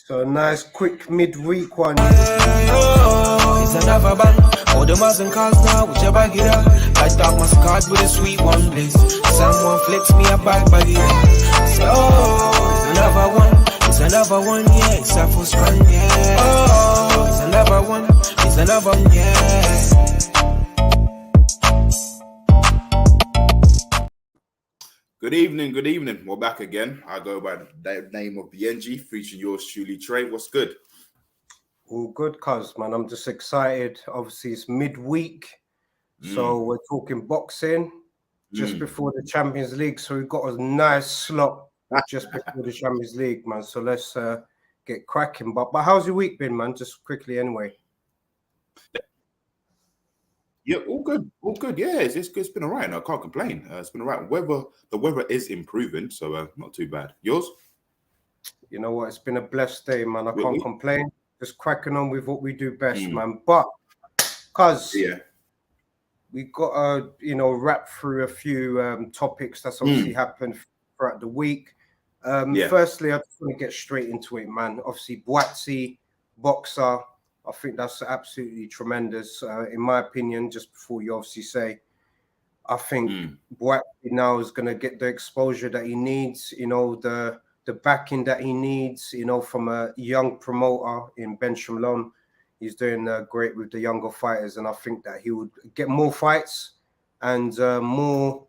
So a nice quick midweek one. It's another bang. All the Mars and cars now, whichever get up. I start my card with a sweet one bliss. Someone flips me a bag by it. So it's another one. It's another one, yeah. It's a full strand, yeah. Oh, it's another one. It's another one, yeah. Good evening, good evening. We're back again. I go by the name of Benn, featuring yours truly, Trey. What's good? All good, cuz, man. I'm just excited. Obviously, it's midweek. So we're talking boxing just before the Champions League. So we've got a nice slot just before the Champions League, man. So let's get cracking. But how's your week been, man? Just quickly anyway. Yeah, all good, all good. Yeah, it's been all right. I can't complain. It's been all right. The weather is improving, so not too bad. Yours? You know what? It's been a blessed day, man. I can't complain. Just cracking on with what we do best, man. But cuz we got to, wrap through a few topics that's obviously happened throughout the week. Firstly, I just want to get straight into it, man. Obviously, Buatsi, boxer. I think that's absolutely tremendous, in my opinion. Just before you obviously say, I think Buatsi now is going to get the exposure that he needs, the backing that he needs, from a young promoter in Benn. He's doing great with the younger fighters, and I think that he would get more fights and more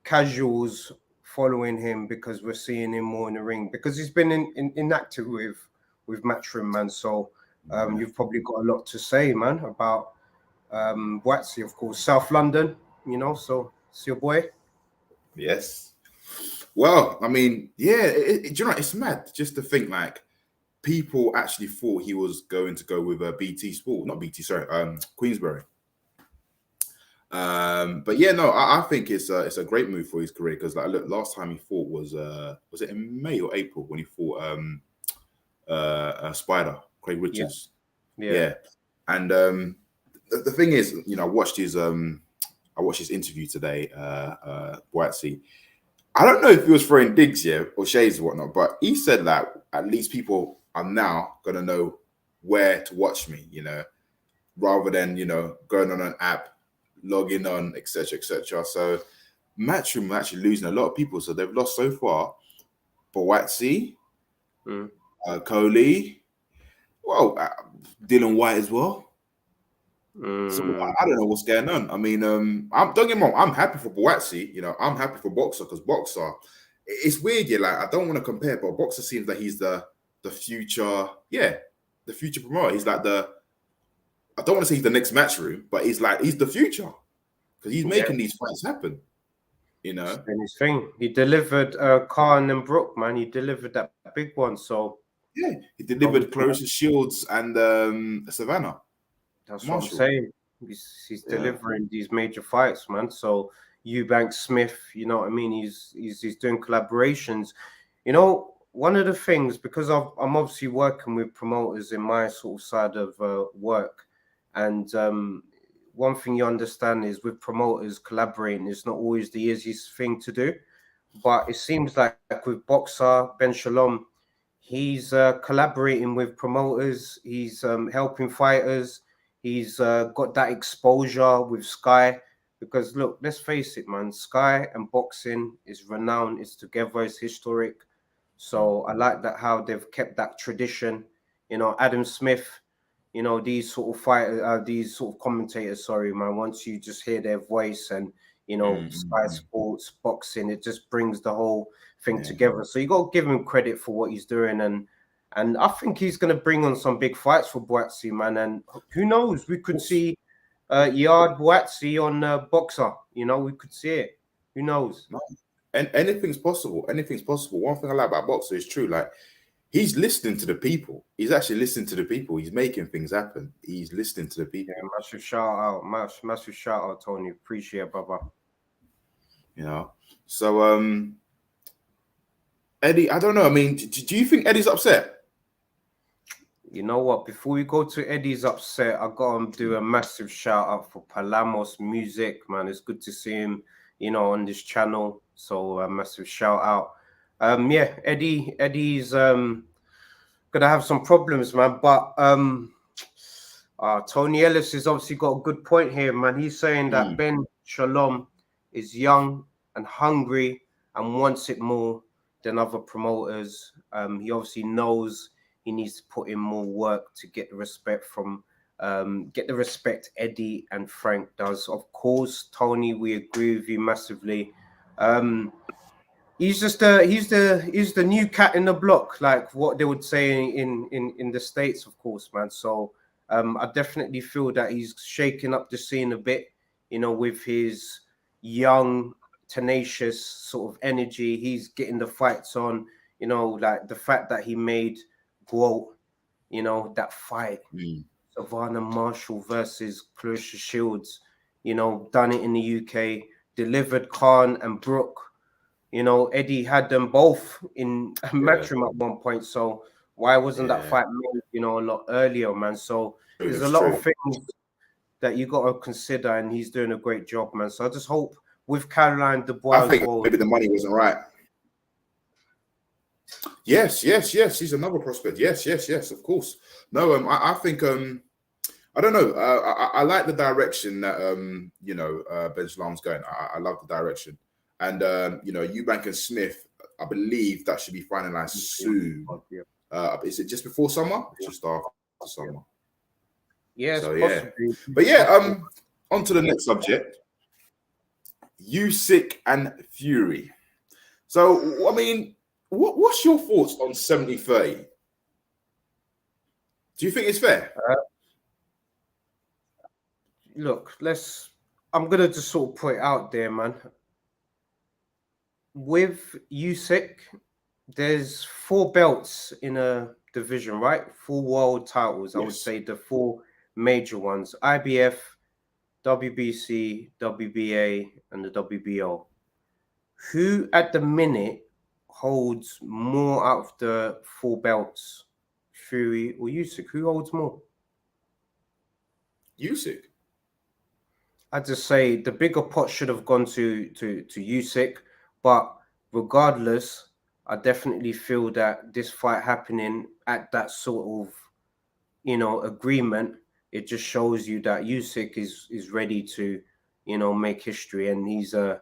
casuals following him because we're seeing him more in the ring because he's been inactive with Matchroom, man. So you've probably got a lot to say, man, about Buatsi, of course, South London, so it's your boy. Yes. Well, I mean, yeah, do you know, it's mad just to think like people actually thought he was going to go with BT Sport, not BT, sorry, Queensberry. But yeah, no, I think it's a great move for his career because like look, last time he fought was it in May or April when he fought Spider, Craig Richards. Yeah. And the thing is, I watched his interview today, Buatsi. I don't know if he was throwing digs here or shades or whatnot, but he said that at least people are now gonna know where to watch me, rather than going on an app, logging on, etc., etc. So Matchroom are actually losing a lot of people. So they've lost so far Buatsi, Coley, Dylan White as well. So I don't know what's going on. I mean, don't get me wrong, I'm happy for Buatsi, I'm happy for Boxer because Boxer, it's weird, like I don't want to compare, but Boxer seems like he's the future, the future promoter. He's like I don't want to say he's the next Matchroom, but he's the future because he's making these fights happen. And his thing, he delivered Khan and Brook, man. He delivered that big one. So yeah, he delivered Clarissa Shields and Savannah. That's what I'm saying. He's delivering these major fights, man. So Eubank Smith, you know what I mean? He's doing collaborations. One of the things, because I'm obviously working with promoters in my sort of side of work, and one thing you understand is with promoters collaborating, it's not always the easiest thing to do. But it seems like with Boxer, Benn, he's collaborating with promoters. He's helping fighters. He's got that exposure with Sky because, look, let's face it, man. Sky and boxing is renowned. It's together. It's historic. So I like that how they've kept that tradition. Adam Smith, these sort of fighters, these sort of commentators, sorry, man, once you just hear their voice and, Sky Sports, boxing, it just brings the whole thing together. So you got to give him credit for what he's doing. And I think he's going to bring on some big fights for Buatsi, man. And who knows? We could see Yard Buatsi on Boxer. We could see it. Who knows? And anything's possible. Anything's possible. One thing I like about Boxer is true. Like, he's listening to the people. He's actually listening to the people. He's making things happen. He's listening to the people. Yeah, massive shout out. Massive shout out, Tony. Appreciate it, brother. So, Eddie, I don't know. I mean, do you think Eddie's upset? You know what? Before we go to Eddie's upset, I got to do a massive shout out for Palamos Music, man. It's good to see him, on this channel. So a massive shout out. Eddie's gonna have some problems, man. But Tony Ellis has obviously got a good point here, man. He's saying that Ben Shalom is young and hungry and wants it more than other promoters. He obviously knows he needs to put in more work to get the respect from get the respect Eddie and Frank does. Of course, Tony, we agree with you massively. He's just he's the new cat in the block, like what they would say in the States, of course, man. So I definitely feel that he's shaking up the scene a bit, you know, with his young, tenacious sort of energy. He's getting the fights on, you know, like the fact that he made Grow, you know, that fight, Savannah Marshall versus Clarissa Shields, you know, done it in the UK, delivered Khan and Brook. You know, Eddie had them both in a matchroom at one point. So why wasn't that fight made, you know, a lot earlier, man? So there's a lot of things that you got to consider, and he's doing a great job, man. So I just hope with Caroline Dubois, I think maybe the money wasn't right. Yes. He's another prospect. Yes. Of course. No, I think I don't know. I like the direction that you know, Ben Shalom's going. I love the direction. And you know, Eubank and Smith, I believe that should be finalized soon. Is it just before summer? Just after summer. Yes, so, but yeah, on to the next subject. Usyk and Fury. So I mean, what's your thoughts on 70-30? Do you think it's fair? Look, I'm gonna just sort of put it out there, man. With Usyk, there's 4 belts in a division, right? 4 world titles. I would say the 4 major ones: IBF, WBC, WBA, and the WBO. Who at the minute holds more out of the 4 belts? Fury or Usyk? Who holds more? Usyk. I'd just say the bigger pot should have gone to Usyk, but regardless, I definitely feel that this fight happening at that sort of, you know, agreement, it just shows you that Usyk is ready to, you know, make history, and he's a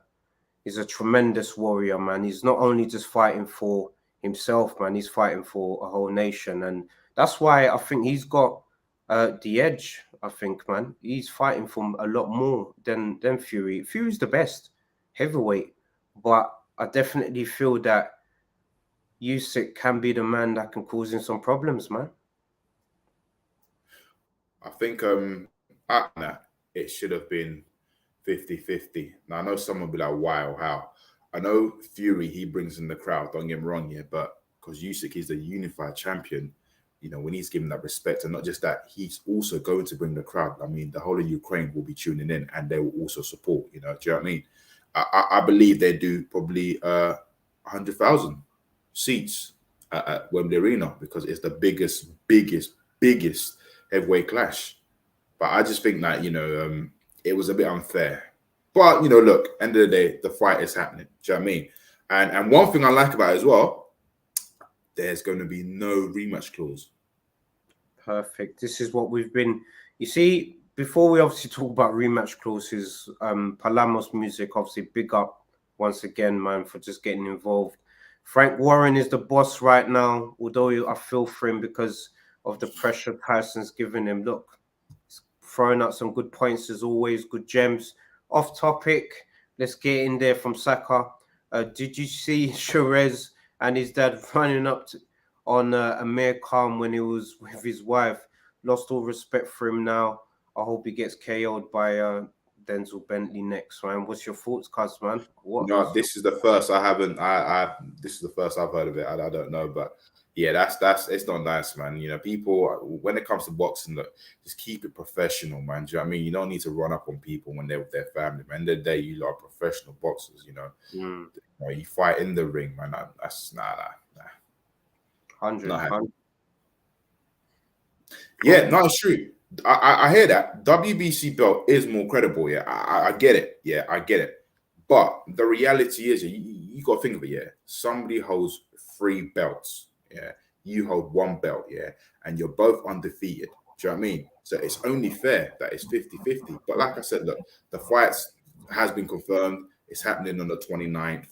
tremendous warrior, man. He's not only just fighting for himself, man. He's fighting for a whole nation, and that's why I think he's got the edge. I think, man, he's fighting for a lot more than Fury. Fury's the best heavyweight, but I definitely feel that Usyk can be the man that can cause him some problems, man. I think it should have been 50-50. Now I know someone will be like, why or how? I know Fury, he brings in the crowd, don't get me wrong here, but because Usyk is the unified champion, you know, we need to give him that respect. And not just that, he's also going to bring the crowd. I mean, the whole of Ukraine will be tuning in, and they will also support, you know, do you know what I mean? I believe they do probably 100,000 seats at Wembley Arena, because it's the biggest heavyweight clash. But I just think that, you know, it was a bit unfair. But, you know, look, end of the day, the fight is happening. Do you know what I mean? And one thing I like about it as well, there's going to be no rematch clause. Perfect. This is what we've been... You see, before we obviously talk about rematch clauses, Palamos Music, obviously big up once again, man, for just getting involved. Frank Warren is the boss right now, although I feel for him because of the pressure Tyson's giving him. Look, he's throwing out some good points as always, good gems. Off topic, let's get in there from Saka. Did you see Sherez and his dad running up on Amir Khan when he was with his wife? Lost all respect for him now. I hope he gets KO'd by Denzel Bentley next, man. What's your thoughts, cuz, man? No, this is the first I haven't. This is the first I've heard of it. I don't know, but yeah, that's it's not nice, man. You know, people, when it comes to boxing, look, just keep it professional, man. Do you know what I mean? You don't need to run up on people when they're with their family, man. At the end of the day, you are professional boxers, you know. You know, you fight in the ring, man. That's nah. 100. Yeah, no, it's true. I hear that. WBC belt is more credible, yeah. I get it. Yeah, I get it. But the reality is, you got to think of it, yeah. Somebody holds 3 belts, yeah. you hold one belt, yeah, and you're both undefeated. Do you know what I mean? So it's only fair that it's 50-50. But like I said, look, the fights has been confirmed. It's happening on the 29th.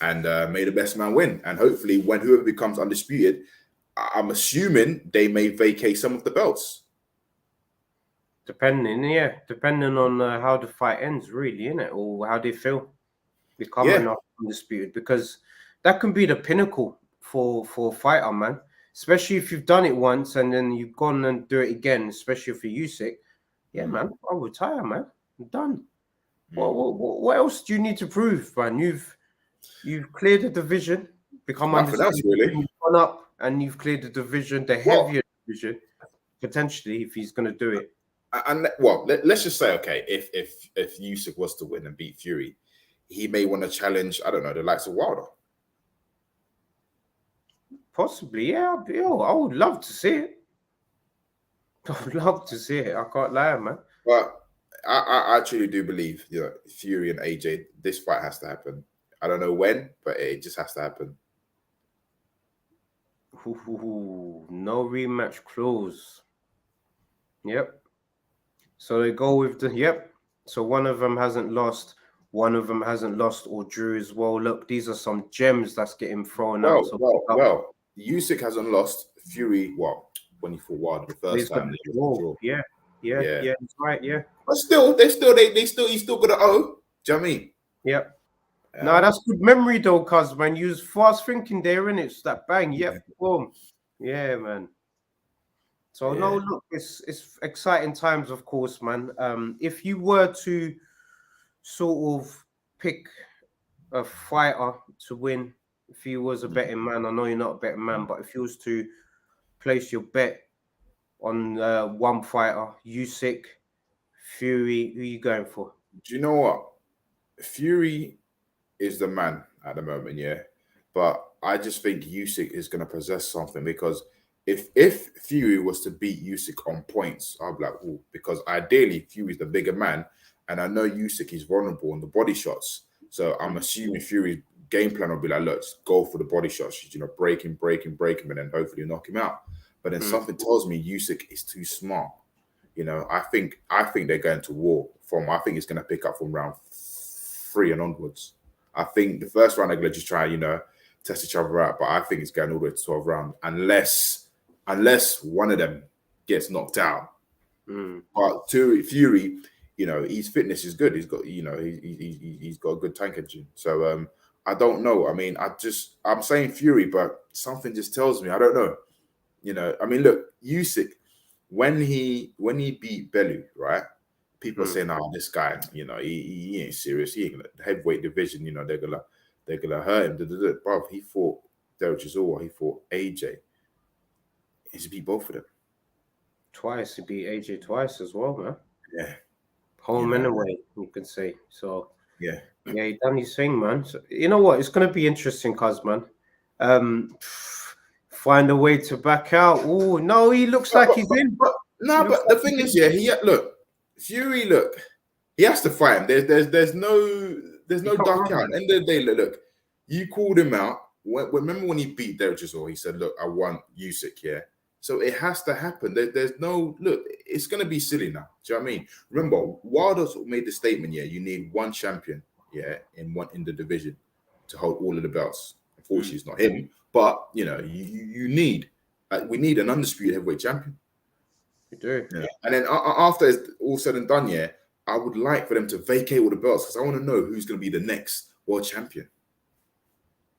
And may the best man win. And hopefully when whoever becomes undisputed, I'm assuming they may vacate some of the belts. Depending on how the fight ends, really, innit? Or how they feel becoming undisputed, because that can be the pinnacle for a fighter, man. Especially if you've done it once and then you've gone and do it again, especially for Usyk. Yeah, man, I'll retire, man. I'm done. What else do you need to prove, man? You've cleared the division, become Nothing else, really. You've gone up and you've cleared the division, the heavier division, potentially, if he's going to do it. And let's just say, okay, if Usyk was to win and beat Fury, he may want to challenge, I don't know, the likes of Wilder. Possibly, yeah. I would love to see it. I would love to see it. I can't lie, man. But I truly do believe, Fury and AJ, this fight has to happen. I don't know when, but it just has to happen. No rematch clause. Yep. So they go with So one of them hasn't lost. One of them hasn't lost or drew as well. Look, these are some gems that's getting thrown out. Well, Usyk hasn't lost. Fury, when he fought Wilder the first time. Yeah, that's right, yeah. But still, he's still got to owe. Do you know what I mean? Yep. No, that's good memory though, cuz man, you was fast thinking there, innit? It's that bang, boom. Yeah, man. So no, look, it's exciting times, of course, man. If you were to sort of pick a fighter to win, if you was a betting man, I know you're not a betting man, but if you was to place your bet on one fighter, Usyk, Fury, who are you going for? Do you know what? Fury is the man at the moment, yeah. But I just think Usyk is going to possess something, because if Fury was to beat Usyk on points, I'll be like, oh, because ideally Fury's the bigger man, and I know Usyk is vulnerable on the body shots. So I'm assuming Fury's game plan will be like, let's go for the body shots, break him, and then hopefully knock him out. But then something tells me Usyk is too smart. I think they're going to war I think it's going to pick up from round 3 and onwards. I think the first round they're going to just try, test each other out. But I think it's going all the way to 12 rounds, unless one of them gets knocked out. But to Fury, his fitness is good. He's got, he's got a good tank engine. So I don't know. I mean, I'm saying Fury, but something just tells me, I don't know. I mean, look, Usyk, when he beat Bellew, right? People are saying, "Oh, this guy, he ain't serious. He ain't gonna heavyweight division. They're gonna hurt him." Bro, he fought Derek Chisora. He fought AJ. He's beat both of them twice. He beat AJ twice as well, man. Yeah, home and away, you can say. So yeah, he done his thing, man. So, you know what? It's gonna be interesting, cuz man. Find a way to back out. Oh no, he looks like he's in. But the thing is, Fury, he has to fight him. There's no duck out. At the end of the day, look, you called him out. Remember when he beat Derek Chisora, he said, "Look, I want Usyk." Yeah, so it has to happen. There's no look. It's gonna be silly now. Do you know what I mean? Remember, Wilder made the statement. Yeah, you need one champion. Yeah, in the division to hold all of the belts. Unfortunately, it's not him. But you need we need an undisputed heavyweight champion. We do. Yeah. And then after it's all said and done, I would like for them to vacate all the belts, because I want to know who's going to be the next world champion.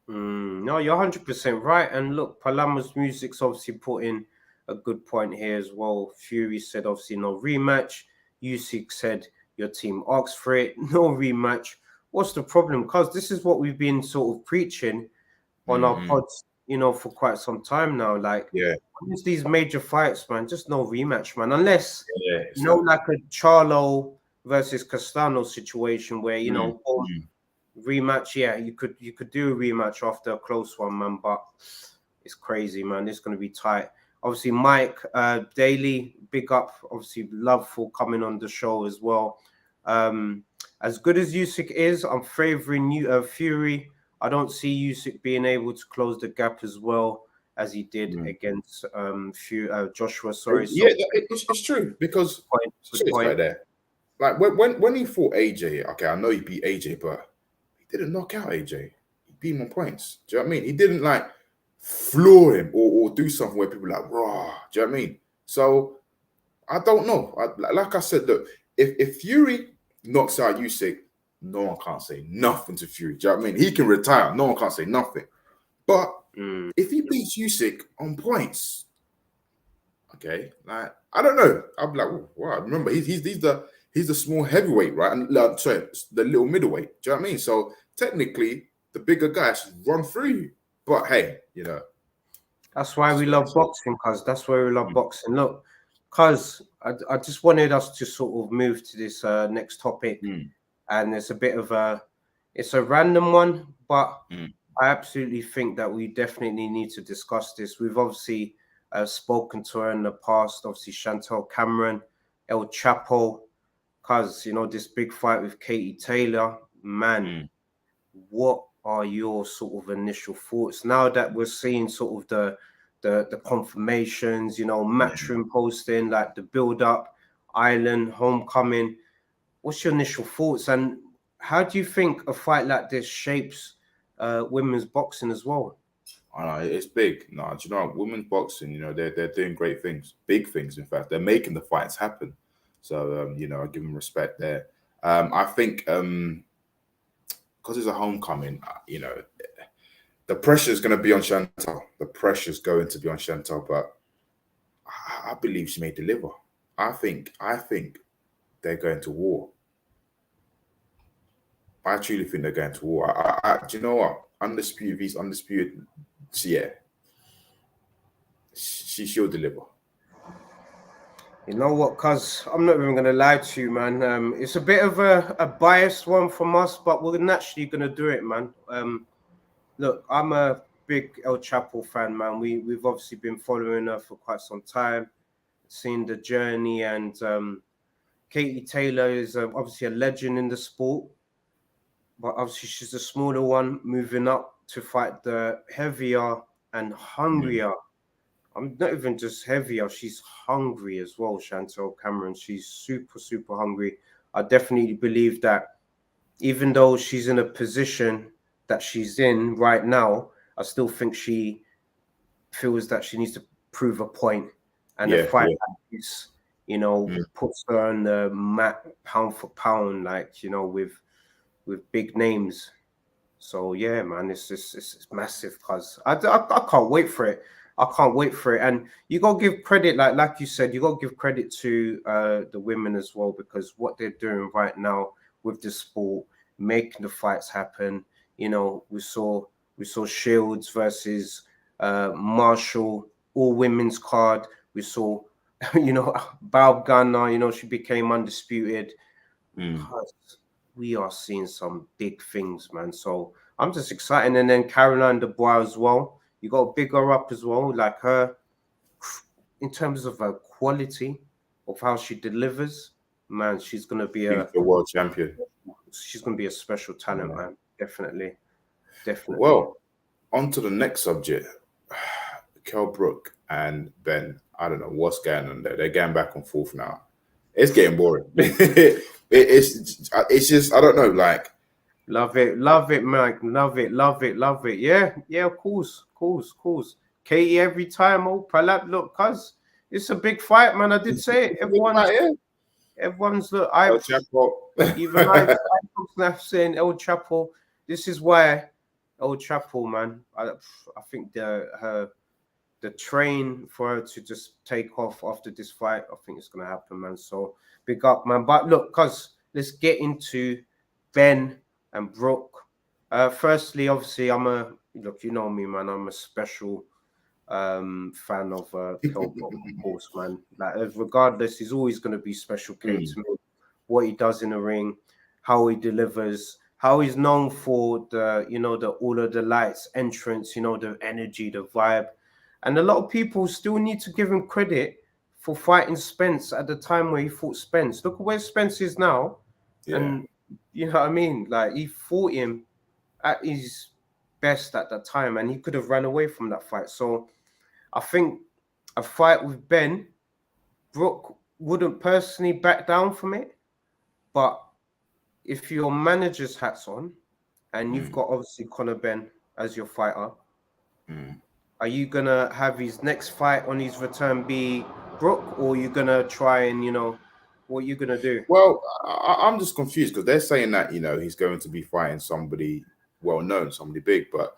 No, you're 100% right. And look, Palama's Music's obviously put in a good point here as well. Fury said obviously no rematch. Usyk said your team asked for it, no rematch. What's the problem? Because this is what we've been sort of preaching on our pods, for quite some time now. Like, it's these major fights, man, just no rematch, man. Unless, like a Charlo versus Castano situation where, rematch, you could do a rematch after a close one, man, but it's crazy, man. It's going to be tight. Obviously, Mike Daly, big up, obviously, love for coming on the show as well. As good as Usyk is, I'm favoring Fury. I don't see Usyk being able to close the gap as well. as he did against Joshua. Oh, Sorry, yeah, so it's true because good it's point. right there. Like when he fought AJ, okay, I know he beat AJ, but he didn't knock out AJ. He beat him on points. Do you know what I mean? He didn't like floor him or do something where people are like, raw. Do you know what I mean? So I don't know. Like I said, look, if Fury knocks out Usyk, no one can't say nothing to Fury. Do you know what I mean? He can retire. No one can't say nothing. But if he beats Usyk on points, okay, like I don't know. I'm like, wow. Remember, he's the small heavyweight, right? And sorry, the little middleweight. Do you know what I mean? So technically, the bigger guy should run through you. But hey, that's why we love boxing, cuz that's why we love boxing. Look, cuz I just wanted us to sort of move to this next topic, and it's a bit of it's a random one, but I absolutely think that we definitely need to discuss this. We've obviously spoken to her in the past, obviously Chantel Cameron, El Chapo, cuz this big fight with Katie Taylor, man. What are your sort of initial thoughts now that we're seeing sort of the confirmations, matchroom posting, like the build up, Island, Homecoming? What's your initial thoughts, and how do you think a fight like this shapes women's boxing as well? I know it's big. No, do you know what? Women's boxing? They're doing great things, big things. In fact, they're making the fights happen. So I give them respect there. I think because it's a homecoming, the pressure is going to be on Chantal. The pressure is going to be on Chantal, but I believe she may deliver. I think they're going to war. I truly think they're going to war. Do you know what? Undisputed, he's undisputed. Yeah, she'll deliver. You know what, cuz I'm not even gonna lie to you, man. It's a bit of a biased one from us, but we're naturally gonna do it, man. Look, I'm a big El Chapo fan, man. We've obviously been following her for quite some time, seeing the journey, and Katie Taylor is obviously a legend in the sport, but obviously she's a smaller one, moving up to fight the heavier and hungrier. I'm not even just heavier, she's hungry as well, Chantel Cameron. She's super, super hungry. I definitely believe that even though she's in a position that she's in right now, I still think she feels that she needs to prove a point. And the fight like this, puts her on the mat pound for pound, like, with big names. So yeah, man, it's massive, cuz I can't wait for it. I can't wait for it. And you gotta give credit, like you said, you gotta give credit to the women as well, because what they're doing right now with the sport, making the fights happen. We saw Shields versus Marshall, all women's card. We saw, Bob Gunner, she became undisputed. We are seeing some big things, man. So I'm just excited. And then Caroline Dubois as well. You got to big her up as well, like her, in terms of her quality of how she delivers. Man, she's gonna be a world champion. She's gonna be a special talent, man. Definitely. Well, on to the next subject. Kell Brook and Benn. I don't know what's going on there. They're going back and forth now. It's getting boring. It's just I don't know. Like, love it, Mike. Love it. Yeah. Of course. Katie every time. Oh, Palap, look, cuz it's a big fight, man. I did say it. Everyone's look. Even I saying El Chapo. This is why El Chapo, man. I think the train for her to just take off after this fight, I think it's gonna happen, man. So big up, man. But look, cuz let's get into Benn and Brook. Firstly, obviously, you know me, man. I'm a special fan of Kell Brook, of course, man. Like, regardless, he's always going to be special K to me. What he does in the ring, how he delivers, how he's known for the all of the lights, entrance, the energy, the vibe, and a lot of people still need to give him credit for fighting Spence at the time where he fought Spence. Look at where Spence is now, and you know what I mean. Like, he fought him at his best at that time, and he could have ran away from that fight. So I think a fight with Benn, Brook wouldn't personally back down from it, but if your manager's hat's on and you've got obviously Conor Benn as your fighter, are you gonna have his next fight on his return be Brook, or are you gonna try and what are you gonna do? Well, I'm just confused because they're saying that he's going to be fighting somebody well known, somebody big, but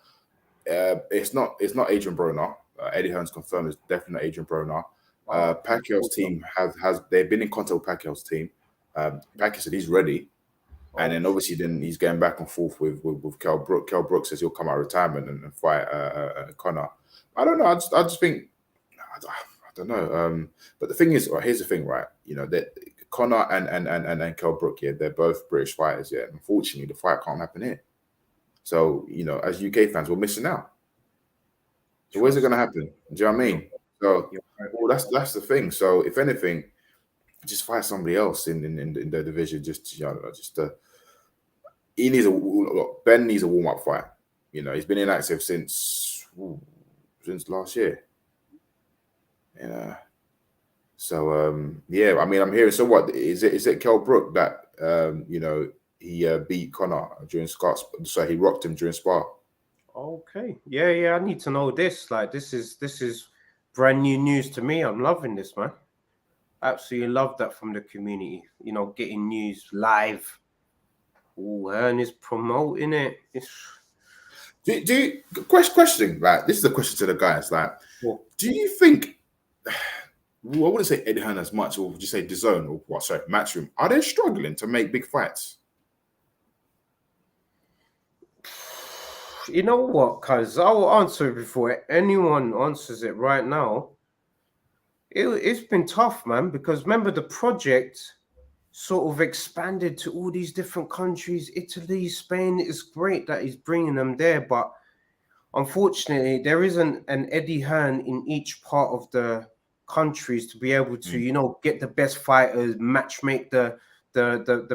it's not Adrian Broner. Eddie Hearn's confirmed it's definitely not Adrian Broner. Pacquiao's team has they've been in contact with Pacquiao's team. Pacquiao said he's ready, and then obviously he's going back and forth with Kell Brook. Kell Brook says he'll come out of retirement and fight Conor. I don't know. I just think I don't know. But the thing is, here's the thing, right? That Conor and Kell Brook, yeah, they're both British fighters. Yeah, unfortunately, the fight can't happen here. So as UK fans, we're missing out. So where's it going to happen? Do you know what I mean? So that's the thing. So if anything, just fight somebody else in the division. He needs Benn needs a warm up fight. He's been inactive since last year. So I mean, I'm hearing. So what is it? Is it Kell Brook that he beat Conor during Scott's? So he rocked him during Spa. Okay, yeah. I need to know this. Like, this is brand new news to me. I'm loving this, man. Absolutely love that from the community. Getting news live. Oh, Hearn is promoting it. Question, like, this is a question to the guys. Like, do you think? I wouldn't say Eddie Hearn as much, or would you say DAZN or what? Sorry, Matchroom. Are they struggling to make big fights? You know what, cuz I'll answer it before anyone answers it right now. It's been tough, man, because remember the project sort of expanded to all these different countries, Italy, Spain. It's great that he's bringing them there, but unfortunately, there isn't an Eddie Hearn in each part of the countries to be able to, get the best fighters, match make the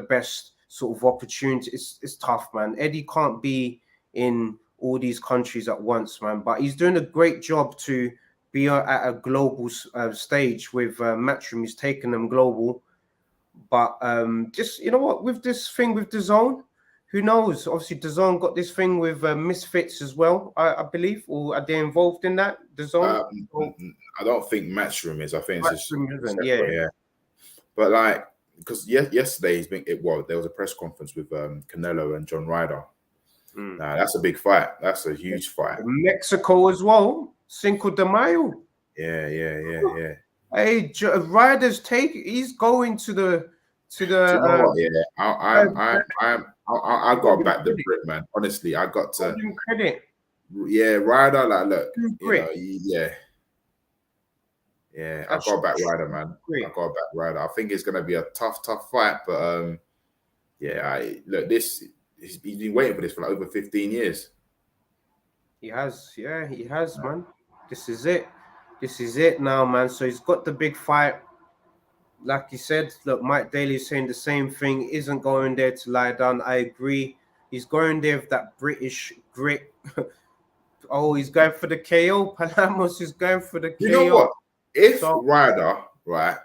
best sort of opportunity. It's tough, man. Eddie can't be in all these countries at once, man, but he's doing a great job to be at a global stage with Matchroom. He's taken them global, but just with this thing with DAZN, who knows? Obviously, DAZN got this thing with Misfits as well, I believe, or are they involved in that? DAZN? I don't think Matchroom is. I think it's just yeah. But like, because yesterday there was a press conference with Canelo and John Ryder. That's a big fight. That's a huge fight. Mexico as well. Cinco de Mayo. Yeah. Hey, Ryder's he's going to the. Do you know what? I got to back the Brit, man. Honestly, I got to give him credit. Yeah, Ryder, like, look, yeah. I got to back Ryder, man. I got to back Ryder. I think it's gonna be a tough fight, but he's been waiting for this for like over 15 years. He has, man. This is it now, man. So he's got the big fight. Like you said, look, Mike Daly's saying the same thing. Isn't going there to lie down. I agree. He's going there with that British grit. He's going for the KO. Palamos is going for the KO. You know what? If Ryder,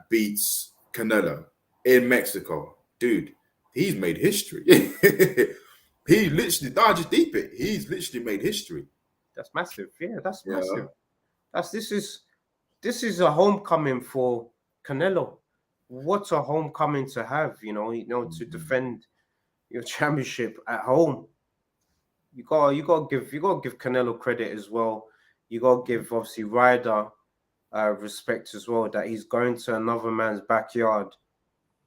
beats Canelo in Mexico, dude, he's made history. He literally, just deep it. He's literally made history. That's massive. Yeah, that's massive. This is a homecoming for Canelo. What a homecoming to have, to defend your championship at home. You gotta give Canelo credit as well. You gotta give obviously Ryder respect as well, that he's going to another man's backyard,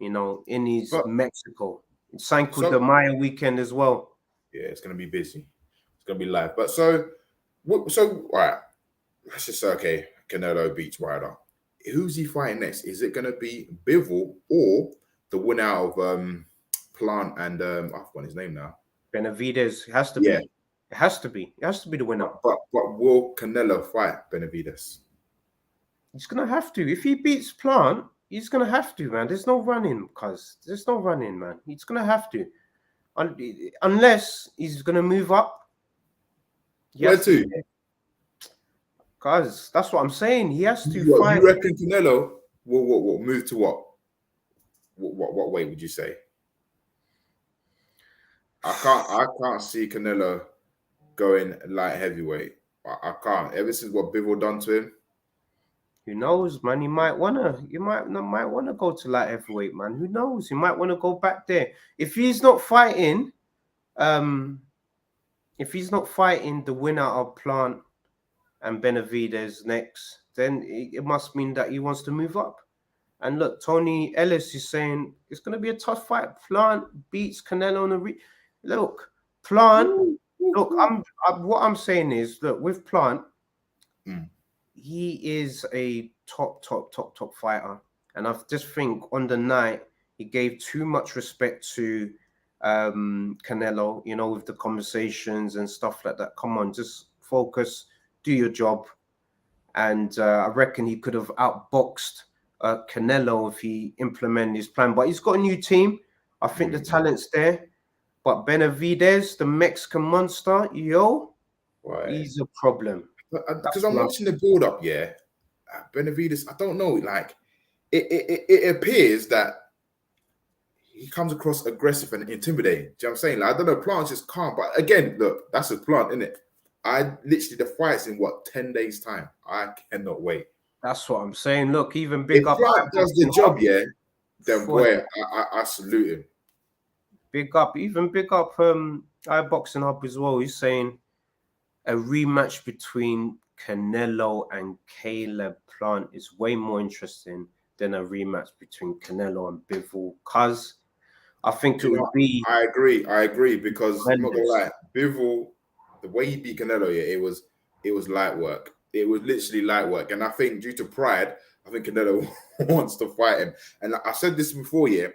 in his Mexico. It's Cinco de Mayo weekend as well. Yeah, it's gonna be busy. It's gonna be live. But so all right. Let's just say, okay, Canelo beats Ryder. Who's he fighting next? Is it gonna be Bivol or the winner of Plant and I've forgotten his name now? Benavidez. It has to be. It has to be. It has to be the winner. But will Canelo fight Benavidez? He's gonna have to. If he beats Plant, he's gonna have to, man. There's no running, there's no running, man. He's gonna have to, unless he's gonna move up. Where to? Cause that's what I'm saying. He has to What, fight. you reckon Canelo will move to what? What way would you say? I can't see Canelo going light heavyweight. I can't. Ever since what Bivol done to him. Who knows, man? You might wanna go to light heavyweight, man. Who knows? He might want to go back there. If he's not fighting, if he's not fighting the winner of Plant and Benavidez next, then it must mean that he wants to move up. And look, Tony Ellis is saying it's going to be a tough fight. Plant beats Canelo on the look. Plant. Look, what I'm saying is, look, with Plant, he is a top fighter, and I just think on the night he gave too much respect to Canelo. You know, with the conversations and stuff like that. Come on, just focus, do your job, and I reckon he could have outboxed Canelo if he implemented his plan. But he's got a new team. I think the talent's there. But Benavidez, the Mexican monster, he's a problem. Because I'm watching the build up, Benavidez, I don't know, like it appears that he comes across aggressive and intimidating. Do you know what I'm saying? Like, I don't know, Plant's just calm. But again, look, that's a Plant, isn't it? The fight's in 10 days time. I cannot wait. That's what I'm saying. Look, even big up. Plant does the job, then boy, I salute him. Big up iBoxing Hub as well. He's saying a rematch between Canelo and Caleb Plant is way more interesting than a rematch between Canelo and Bivol. Cause I think it would be. I agree because I'm not gonna lie, Bivol, the way he beat Canelo, it was light work. It was literally light work, and I think due to pride, I think Canelo wants to fight him. And I said this before, I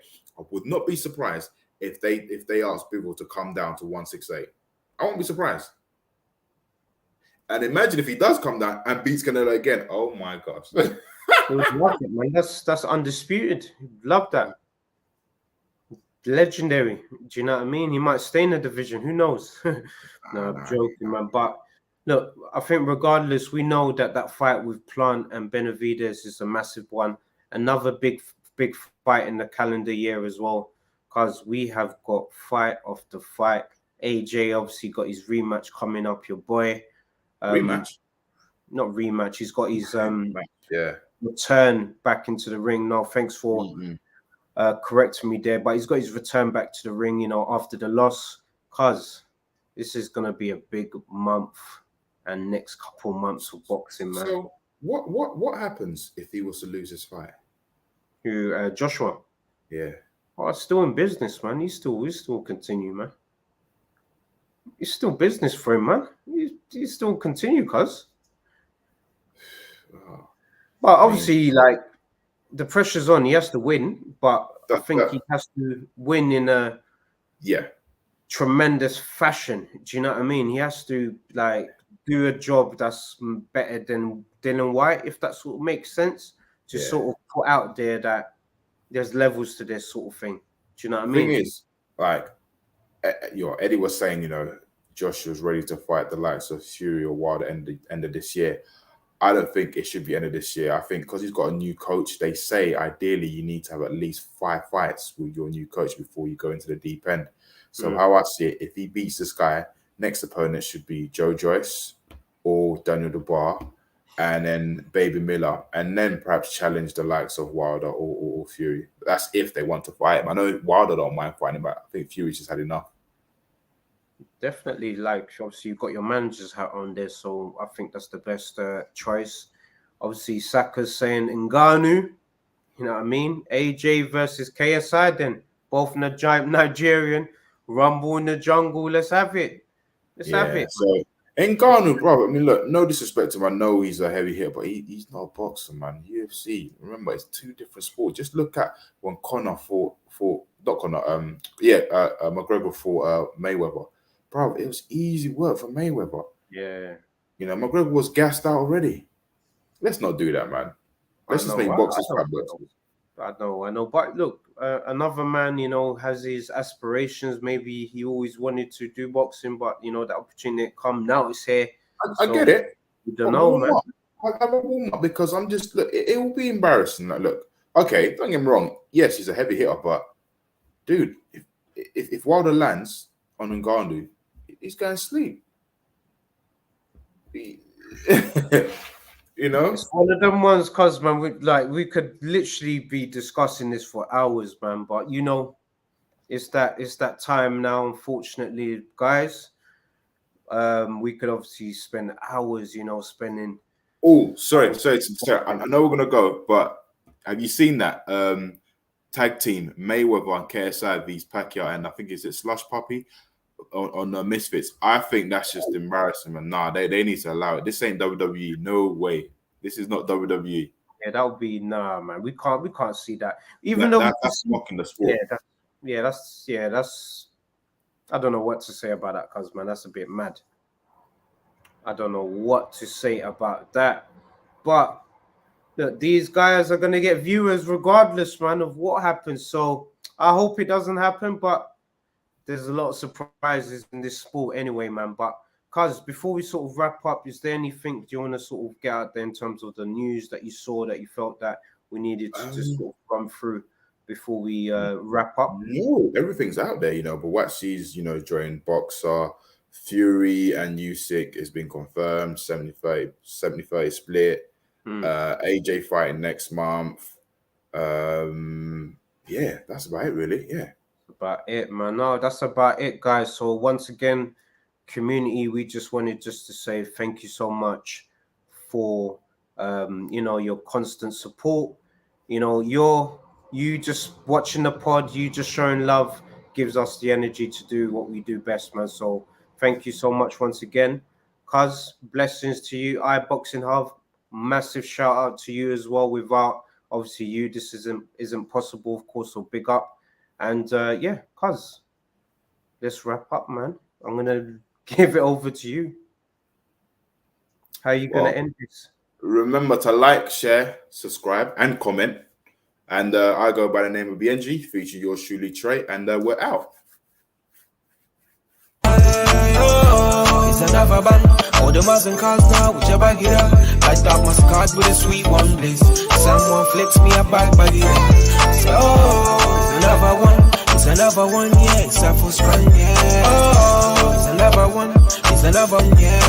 would not be surprised if they asked Bivol to come down to 168. I won't be surprised. And imagine if he does come down and beats Canelo again. Oh my gosh. He would love it, man. That's undisputed. Love that. Legendary. Do you know what I mean? He might stay in the division. Who knows? No, I'm joking, man. But look, I think regardless, we know that fight with Plant and Benavidez is a massive one. Another big fight in the calendar year as well, because we have got fight after fight. AJ obviously got his rematch coming up. Your boy. Rematch? Not rematch. He's got his return back into the ring. No, thanks for correcting me there. But he's got his return back to the ring, after the loss. Because this is going to be a big month and next couple months of boxing, man. So what happens if he was to lose his fight? Who, Joshua? Yeah. Oh, it's still in business, man. He's still continue, man. It's still business for him, man. He still continue, cuz. But obviously, like, the pressure's on. He has to win, but I think he has to win in a tremendous fashion. Do you know what I mean? He has to, like, do a job that's better than Dylan White, if that sort of makes sense. To sort of put out there that there's levels to this sort of thing. Do you know what I mean? The thing is, like, Eddie was saying, Joshua's ready to fight the likes of Fury or Wilder at the end of this year. I don't think it should be end of this year. I think because he's got a new coach, they say ideally you need to have at least 5 fights with your new coach before you go into the deep end. So how I see it, if he beats this guy, next opponent should be Joe Joyce or Daniel Dubois, and then Baby Miller, and then perhaps challenge the likes of Wilder or Fury. That's if they want to fight him. I know Wilder don't mind fighting, but I think Fury's just had enough. Definitely, like, obviously you've got your manager's hat on there, so I think that's the best choice. Obviously, Saka's saying Ngannou, you know what I mean? AJ versus KSI, then both Nigerian, rumble in the jungle. Let's have it. Have it. So Ngannou, bro. I mean, look, no disrespect to him. I know he's a heavy hitter, but he's not a boxer, man. UFC. Remember, it's 2 different sports. Just look at when McGregor fought Mayweather. Bro, it was easy work for Mayweather. Yeah. McGregor was gassed out already. Let's not do that, man. Let's just make boxers fight boxers. I know. But look, another man, has his aspirations. Maybe he always wanted to do boxing, but, the opportunity come now. It's here. I get it. You don't know, man. I'll have a warm up because I'm just look. It will be embarrassing. Like, look, okay, don't get me wrong. Yes, he's a heavy hitter, but dude, if Wilder lands on Ngannou, he's going to sleep. You know, it's one of them ones, cause man, we could literally be discussing this for hours, man. But you know, it's that time now. Unfortunately, guys, we could obviously spend hours, you know, spending. Oh, sorry. I know we're gonna go, but have you seen that tag team Mayweather and KSI vs Pacquiao, and I think it's Slush Puppy on the Misfits? I think that's just embarrassing, man. Nah, they need to allow it. This ain't WWE. No way. This is not WWE. Yeah, that would be man. We can't see that. Even though that's mocking the sport. That's. I don't know what to say about that, cause man, that's a bit mad. I don't know what to say about that, but look, these guys are gonna get viewers regardless, man, of what happens. So I hope it doesn't happen, but there's a lot of surprises in this sport anyway, man. But cuz before we sort of wrap up, is there anything do you want to sort of get out there in terms of the news that you saw that you felt that we needed to just sort of run through before we wrap up? No, everything's out there, you know. But Buatsi's, you know, joined Boxer. Fury and Usyk has been confirmed. 70-30 split. AJ fighting next month. Yeah, that's about it, really. Yeah, about it, man. No, that's about it, guys. So once again, community, we just wanted to say thank you so much for you know, your constant support. You know, you just watching the pod, you just showing love gives us the energy to do what we do best, man. So thank you so much once again. Cuz, blessings to you. Boxing Hub, massive shout out to you as well. Without obviously you, this isn't possible, of course. So big up. And yeah, Cuz, let's wrap up, man. I'm gonna give it over to you. How are you gonna end this? Remember to like, share, subscribe, and comment. And I go by the name of BNG, featuring yours truly, Trey, and we're out. It's another band. All the and cars now, whichever get up. I talk my cards with a sweet one bliss. Someone flicks me a back by the so, it's another one. It's another one, yeah. It's a full strand, yeah. Oh, it's another one. It's another one, yeah.